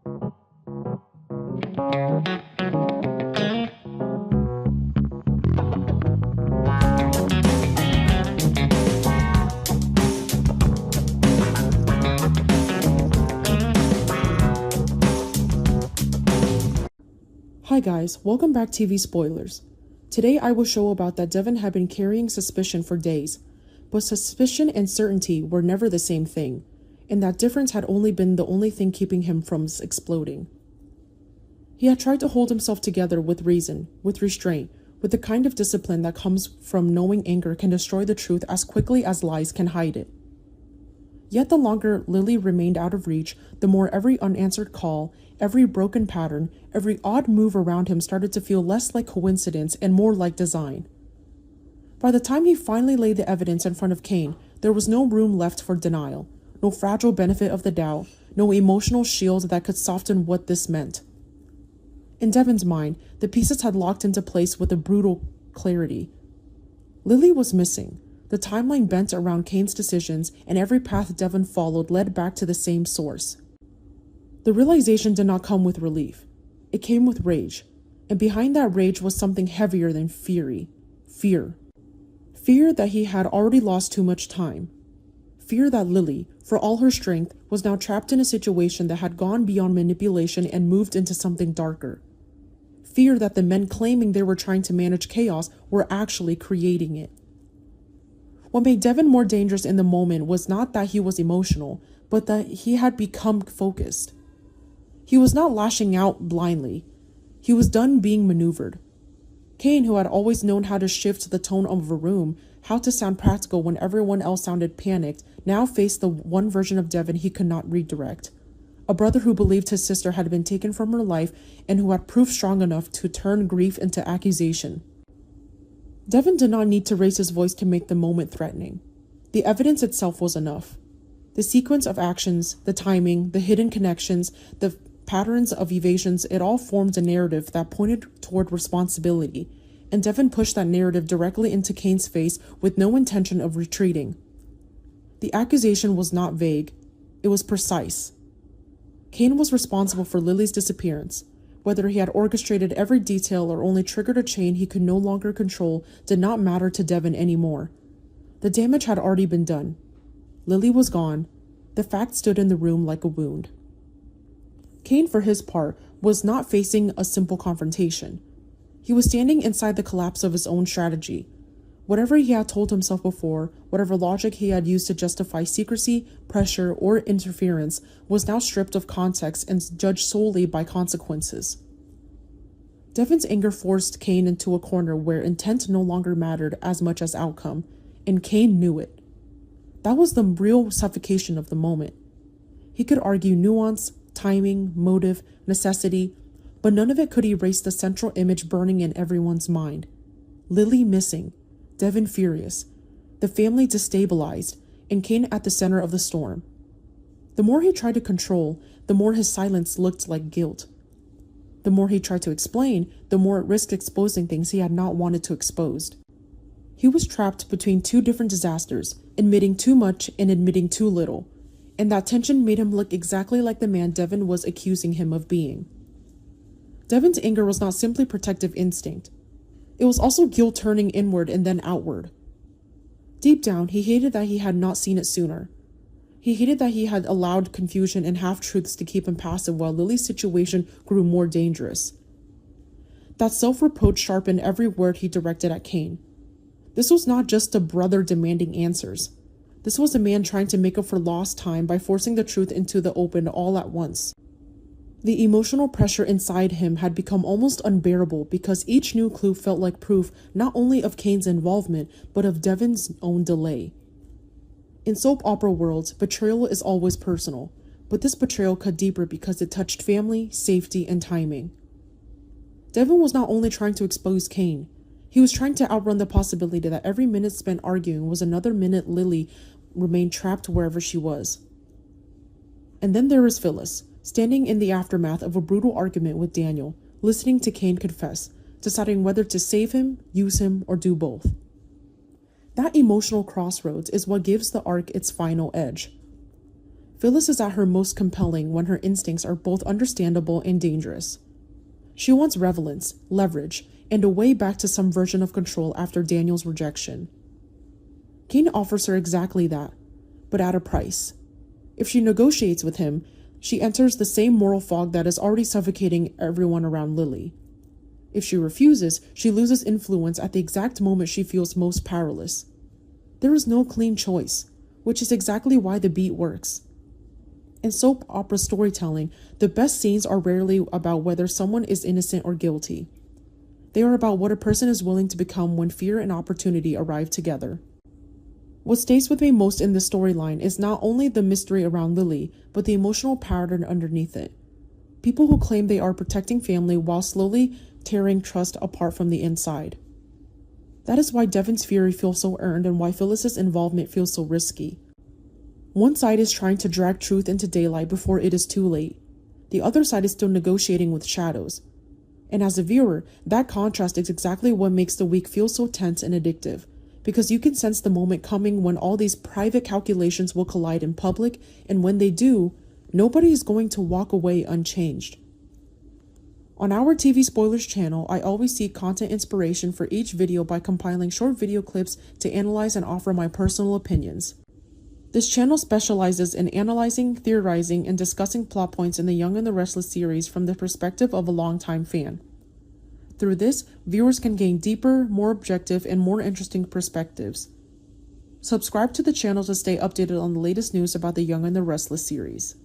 Hi guys, welcome back to TV Spoilers. Today I will show about that Devon had been carrying suspicion for days, but suspicion and certainty were never the same thing, and that difference had only been the only thing keeping him from exploding. He had tried to hold himself together with reason, with restraint, with the kind of discipline that comes from knowing anger can destroy the truth as quickly as lies can hide it. Yet the longer Lily remained out of reach, the more every unanswered call, every broken pattern, every odd move around him started to feel less like coincidence and more like design. By the time he finally laid the evidence in front of Kane, there was no room left for denial, no fragile benefit of the doubt, no emotional shield that could soften what this meant. In Devon's mind, the pieces had locked into place with a brutal clarity. Lily was missing. The timeline bent around Kane's decisions, and every path Devon followed led back to the same source. The realization did not come with relief. It came with rage, and behind that rage was something heavier than fury. Fear. Fear that he had already lost too much time. Fear that Lily, for all her strength, was now trapped in a situation that had gone beyond manipulation and moved into something darker. Fear that the men claiming they were trying to manage chaos were actually creating it. What made Devon more dangerous in the moment was not that he was emotional, but that he had become focused. He was not lashing out blindly. He was done being maneuvered. Kane, who had always known how to shift the tone of a room, how to sound practical when everyone else sounded panicked, now faced the one version of Devon he could not redirect. A brother who believed his sister had been taken from her life and who had proof strong enough to turn grief into accusation. Devon did not need to raise his voice to make the moment threatening. The evidence itself was enough. The sequence of actions, the timing, the hidden connections, the patterns of evasions, it all formed a narrative that pointed toward responsibility, and Devon pushed that narrative directly into Kane's face with no intention of retreating. The accusation was not vague. It was precise. Kane was responsible for Lily's disappearance. Whether he had orchestrated every detail or only triggered a chain he could no longer control did not matter to Devon anymore. The damage had already been done. Lily was gone. The fact stood in the room like a wound. Kane, for his part, was not facing a simple confrontation. He was standing inside the collapse of his own strategy. Whatever he had told himself before, whatever logic he had used to justify secrecy, pressure, or interference, was now stripped of context and judged solely by consequences. Devon's anger forced Kane into a corner where intent no longer mattered as much as outcome, and Kane knew it. That was the real suffocation of the moment. He could argue nuance, timing, motive, necessity, but none of it could erase the central image burning in everyone's mind. Lily missing. Devon furious, the family destabilized, and Kane at the center of the storm. The more he tried to control, the more his silence looked like guilt. The more he tried to explain, the more it risked exposing things he had not wanted to expose. He was trapped between two different disasters, admitting too much and admitting too little, and that tension made him look exactly like the man Devon was accusing him of being. Devon's anger was not simply protective instinct. It was also guilt turning inward and then outward. Deep down, he hated that he had not seen it sooner. He hated that he had allowed confusion and half-truths to keep him passive while Lily's situation grew more dangerous. That self-reproach sharpened every word he directed at Kane. This was not just a brother demanding answers. This was a man trying to make up for lost time by forcing the truth into the open all at once. The emotional pressure inside him had become almost unbearable because each new clue felt like proof not only of Kane's involvement, but of Devon's own delay. In soap opera worlds, betrayal is always personal, but this betrayal cut deeper because it touched family, safety, and timing. Devon was not only trying to expose Kane, he was trying to outrun the possibility that every minute spent arguing was another minute Lily remained trapped wherever she was. And then there was Phyllis, standing in the aftermath of a brutal argument with Daniel, listening to Kane confess, deciding whether to save him, use him, or do both. That emotional crossroads is what gives the arc its final edge. Phyllis is at her most compelling when her instincts are both understandable and dangerous. She wants relevance, leverage, and a way back to some version of control after Daniel's rejection. Kane offers her exactly that, but at a price. If she negotiates with him, she enters the same moral fog that is already suffocating everyone around Lily. If she refuses, she loses influence at the exact moment she feels most powerless. There is no clean choice, which is exactly why the beat works. In soap opera storytelling, the best scenes are rarely about whether someone is innocent or guilty. They are about what a person is willing to become when fear and opportunity arrive together. What stays with me most in this storyline is not only the mystery around Lily, but the emotional pattern underneath it. People who claim they are protecting family while slowly tearing trust apart from the inside. That is why Devon's fury feels so earned and why Phyllis's involvement feels so risky. One side is trying to drag truth into daylight before it is too late. The other side is still negotiating with shadows. And as a viewer, that contrast is exactly what makes the week feel so tense and addictive, because you can sense the moment coming when all these private calculations will collide in public, and when they do, nobody is going to walk away unchanged. On our TV Spoilers channel, I always seek content inspiration for each video by compiling short video clips to analyze and offer my personal opinions. This channel specializes in analyzing, theorizing, and discussing plot points in the Young and the Restless series from the perspective of a longtime fan. Through this, viewers can gain deeper, more objective, and more interesting perspectives. Subscribe to the channel to stay updated on the latest news about the Young and the Restless series.